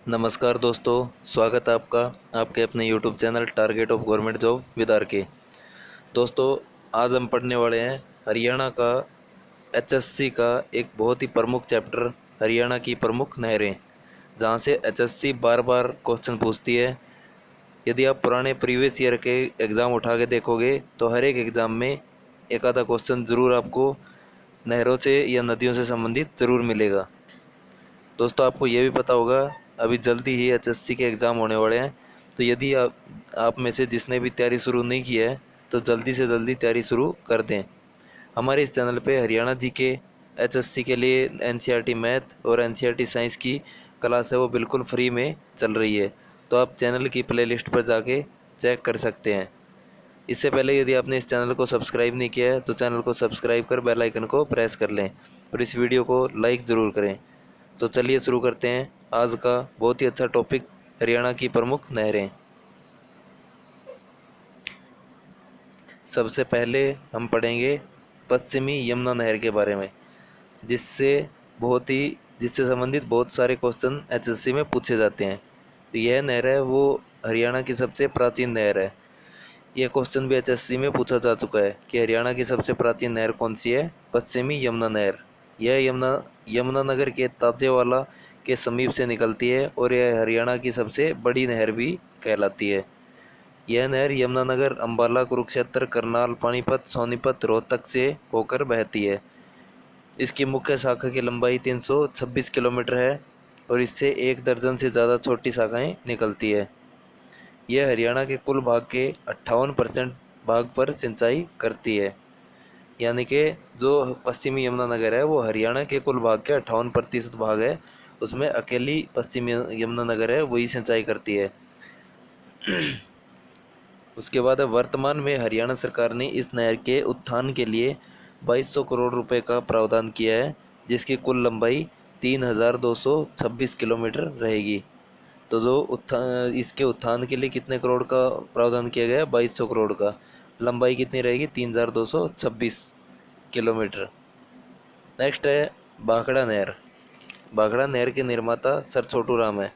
नमस्कार दोस्तों, स्वागत है आपका आपके अपने YouTube channel target of government job with R K. दोस्तों, आज हम पढ़ने वाले हैं हरियाणा का एचएससी का एक बहुत ही प्रमुख चैप्टर, हरियाणा की प्रमुख नहरें, जहां से एचएससी बार बार क्वेश्चन पूछती है। यदि आप पुराने प्रीवियस ईयर के एग्ज़ाम उठा के देखोगे तो हर एक एग्ज़ाम में एक आधा क्वेश्चन ज़रूर आपको नहरों से या नदियों से संबंधित ज़रूर मिलेगा। दोस्तों, आपको ये भी पता होगा अभी जल्दी ही एचएससी के एग्ज़ाम होने वाले हैं। तो यदि आप में से जिसने भी तैयारी शुरू नहीं की है तो जल्दी से जल्दी तैयारी शुरू कर दें। हमारे इस चैनल पे हरियाणा जीके, एचएससी के लिए एनसीईआरटी मैथ और एनसीईआरटी साइंस की क्लास है, वो बिल्कुल फ्री में चल रही है। तो आप चैनल की प्लेलिस्ट पर जाके चेक कर सकते हैं। इससे पहले यदि आपने इस चैनल को सब्सक्राइब नहीं किया है तो चैनल को सब्सक्राइब कर बेल आइकन को प्रेस कर लें और इस वीडियो को लाइक ज़रूर करें। तो चलिए शुरू करते हैं आज का बहुत ही अच्छा टॉपिक, हरियाणा की प्रमुख नहरें। सबसे पहले हम पढ़ेंगे पश्चिमी यमुना नहर के बारे में, जिससे जिससे संबंधित बहुत सारे क्वेश्चन एचएससी में पूछे जाते हैं। तो यह नहर है वो हरियाणा की सबसे प्राचीन नहर है। यह क्वेश्चन भी एचएससी में पूछा जा चुका है कि हरियाणा की सबसे प्राचीन नहर कौन सी है। पश्चिमी यमुना नहर। यह यमुनानगर के ताजेवाला के समीप से निकलती है और यह हरियाणा की सबसे बड़ी नहर भी कहलाती है। यह नहर यमुनानगर, अंबाला, कुरुक्षेत्र, करनाल, पानीपत, सोनीपत, रोहतक से होकर बहती है। इसकी मुख्य शाखा की लंबाई 326 किलोमीटर है और इससे 1 दर्जन से ज़्यादा छोटी शाखाएं निकलती है। यह हरियाणा के कुल भाग के 58% भाग पर सिंचाई करती है। यानी कि जो पश्चिमी यमुनानगर है वो हरियाणा के कुल भाग के 58% भाग है, उसमें अकेली पश्चिमी यमुनानगर है वही सिंचाई करती है। उसके बाद वर्तमान में हरियाणा सरकार ने इस नहर के उत्थान के लिए 2200 करोड़ रुपए का प्रावधान किया है, जिसकी कुल लंबाई 3226 किलोमीटर रहेगी। तो जो इसके उत्थान के लिए कितने करोड़ का प्रावधान किया गया है? 2200 करोड़ का। लंबाई कितनी रहेगी? 3226 किलोमीटर। नेक्स्ट है भाखड़ा नहर। भाखड़ा नहर के निर्माता सर छोटू राम है,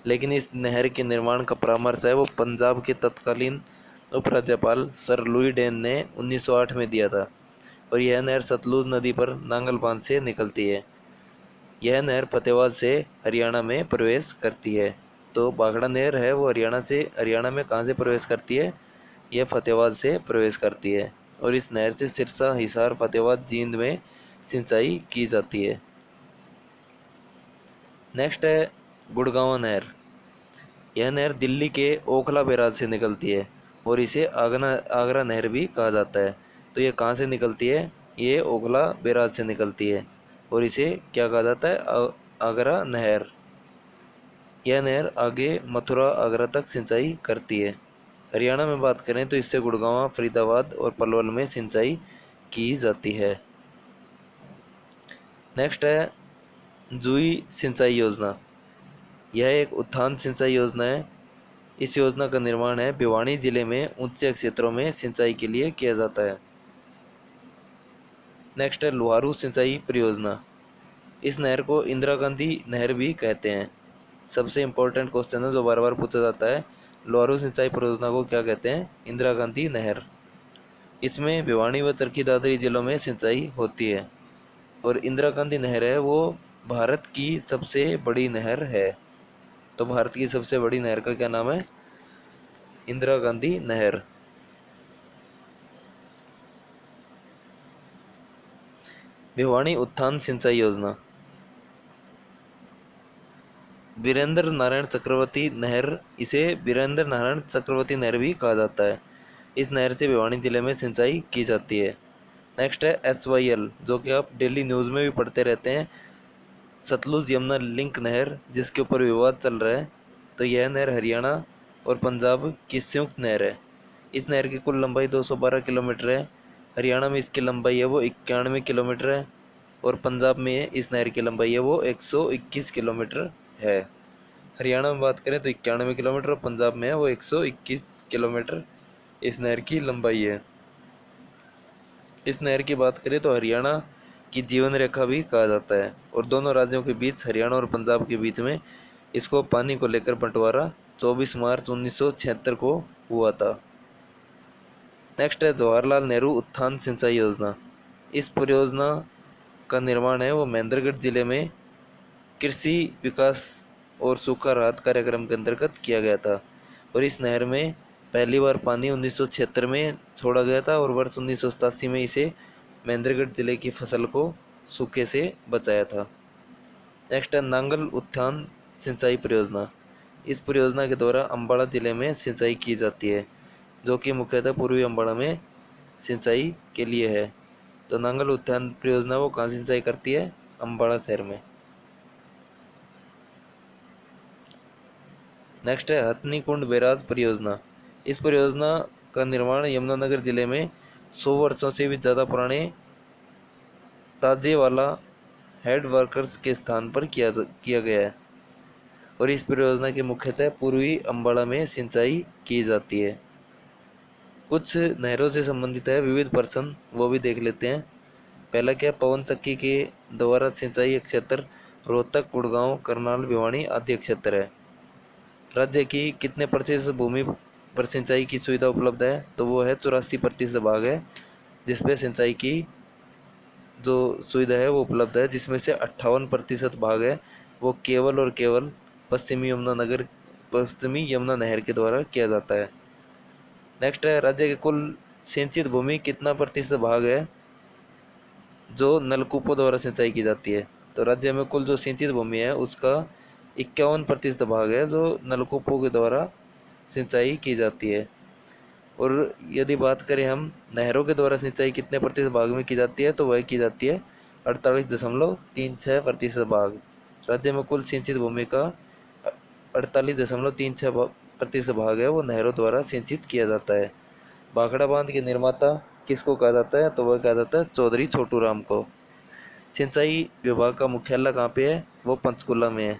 लेकिन इस नहर के निर्माण का परामर्श है वो पंजाब के तत्कालीन उपराज्यपाल सर लुई डेन ने 1908 में दिया था। और यह नहर सतलुज नदी पर नांगल बांध से निकलती है। यह नहर फतेहाबाद से हरियाणा में प्रवेश करती है। तो भाखड़ा नहर है वो हरियाणा में कहाँ से प्रवेश करती है? यह फतेहाबाद से प्रवेश करती है और इस नहर से सिरसा, हिसार, फतेहाबाद, जींद में सिंचाई की जाती है। नेक्स्ट है गुड़गांव नहर। यह नहर दिल्ली के ओखला बैराज से निकलती है और इसे आगरा नहर भी कहा जाता है। तो ये कहाँ से निकलती है? ये ओखला बैराज से निकलती है और इसे क्या कहा जाता है? आगरा नहर। यह नहर आगे मथुरा, आगरा तक सिंचाई करती है। हरियाणा में बात करें तो इससे गुड़गांव, फरीदाबाद और पलवल में सिंचाई की जाती है। नेक्स्ट है जूही सिंचाई योजना। यह एक उत्थान सिंचाई योजना है। इस योजना का निर्माण है भिवानी जिले में ऊंचे क्षेत्रों में सिंचाई के लिए किया जाता है। नेक्स्ट है लोहारू सिंचाई परियोजना। इस नहर को इंदिरा गांधी नहर भी कहते हैं। सबसे इम्पोर्टेंट क्वेश्चन है जो बार बार पूछा जाता है, लोहारू सिंचाई परियोजना को क्या कहते हैं? इंदिरा गांधी नहर। इसमें भिवानी व चरखी दादरी जिलों में सिंचाई होती है और इंदिरा गांधी नहर है वो भारत की सबसे बड़ी नहर है। तो भारत की सबसे बड़ी नहर का क्या नाम है? इंदिरा गांधी नहर। भिवानी उत्थान सिंचाई योजना। वीरेंद्र नारायण चक्रवर्ती नहर, इसे वीरेंद्र नारायण चक्रवर्ती नहर भी कहा जाता है। इस नहर से भिवानी जिले में सिंचाई की जाती है। नेक्स्ट है SYL, जो कि आप डेली न्यूज़ में भी पढ़ते रहते हैं, सतलुज यमुना लिंक नहर, जिसके ऊपर विवाद चल रहा है। तो यह नहर हरियाणा और पंजाब की संयुक्त नहर है। इस नहर की कुल लंबाई 212 किलोमीटर है। हरियाणा में इसकी लंबाई है वो 91 किलोमीटर है और पंजाब में इस नहर की लंबाई है वो 121 किलोमीटर है। हरियाणा में बात करें तो 91 किलोमीटर और पंजाब में है वो 121 किलोमीटर इस नहर की लंबाई है। इस नहर की बात करें तो हरियाणा की जीवन रेखा भी कहा जाता है और दोनों राज्यों के बीच, हरियाणा और पंजाब के बीच में इसको पानी को लेकर बंटवारा 24 मार्च 1976 को हुआ था। नेक्स्ट है जवाहरलाल नेहरू उत्थान सिंचाई योजना। इस परियोजना का निर्माण है वो महेंद्रगढ़ जिले में कृषि विकास और सूखा राहत कार्यक्रम के अंतर्गत किया गया था। और इस नहर में पहली बार पानी 1976 में छोड़ा गया था और वर्ष 1987 में इसे महेंद्रगढ़ जिले की फसल को सूखे से बचाया था। नेक्स्ट है नांगल उत्थान सिंचाई परियोजना। इस परियोजना के द्वारा अम्बाड़ा जिले में सिंचाई की जाती है, जो कि मुख्यतः पूर्वी अम्बाड़ा में सिंचाई के लिए है। तो नांगल उत्थान परियोजना वो कहाँ सिंचाई करती है? अम्बाड़ा शहर में। नेक्स्ट है हथनी कुंड बैराज परियोजना। इस परियोजना का निर्माण यमुनानगर जिले में 100 वर्षों से भी ज़्यादा पुराने ताजेवाला हेड वर्कर्स के स्थान पर किया गया है। और इस परियोजना के मुख्यतः पूर्वी अम्बाड़ा में सिंचाई की जाती है। कुछ नहरों से संबंधित है विविध पर्सन, वो भी देख लेते हैं। पहला क्या, पवन चक्की के द्वारा सिंचाई क्षेत्र रोहतक, गुड़गांव, करनाल, भिवानी आदि क्षेत्र है। राज्य की कितने प्रतिशत भूमि पर सिंचाई की सुविधा उपलब्ध है? तो वो है 84% भाग है जिसपे सिंचाई की जो सुविधा है वो उपलब्ध है, जिसमें से 58% भाग है वो केवल और केवल पश्चिमी यमुना नहर के द्वारा किया जाता है। नेक्स्ट है राज्य के कुल सिंचित भूमि कितना प्रतिशत भाग है जो नलकूपों द्वारा सिंचाई की जाती है? तो राज्य में कुल जो सिंचित भूमि है उसका 51% भाग है जो नलकूपों के द्वारा सिंचाई की जाती है। और यदि बात करें हम नहरों के द्वारा सिंचाई कितने प्रतिशत भाग में की जाती है, तो वह की जाती है 48.36% भाग। राज्य में कुल सिंचित भूमि का 48.36% भाग है वो नहरों द्वारा सिंचित किया जाता है। भाखड़ा बांध के निर्माता किसको कहा जाता है? तो वह कहा जाता है चौधरी छोटू राम को। सिंचाई विभाग का मुख्यालय कहाँ पे है? वो पंचकुला में है।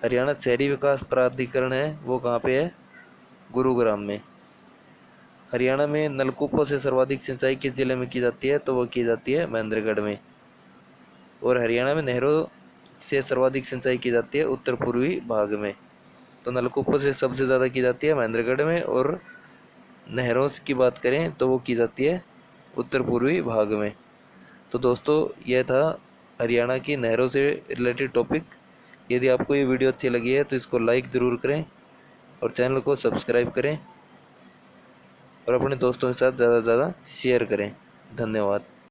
हरियाणा शहरी विकास प्राधिकरण है वो कहाँ पे है? गुरुग्राम में। हरियाणा में नलकूपों से सर्वाधिक सिंचाई किस जिले में की जाती है? तो वह की जाती है महेंद्रगढ़ में। और हरियाणा में नहरों से सर्वाधिक सिंचाई की जाती है उत्तर पूर्वी भाग में। तो नलकूपों से सबसे ज़्यादा की जाती है महेंद्रगढ़ में, और नहरों की बात करें तो वो की जाती है उत्तर पूर्वी भाग में। तो दोस्तों यह था हरियाणा की नहरों से रिलेटेड टॉपिक। यदि आपको ये वीडियो अच्छी लगी है तो इसको लाइक ज़रूर करें और चैनल को सब्सक्राइब करें और अपने दोस्तों के साथ ज़्यादा से ज़्यादा शेयर करें। धन्यवाद।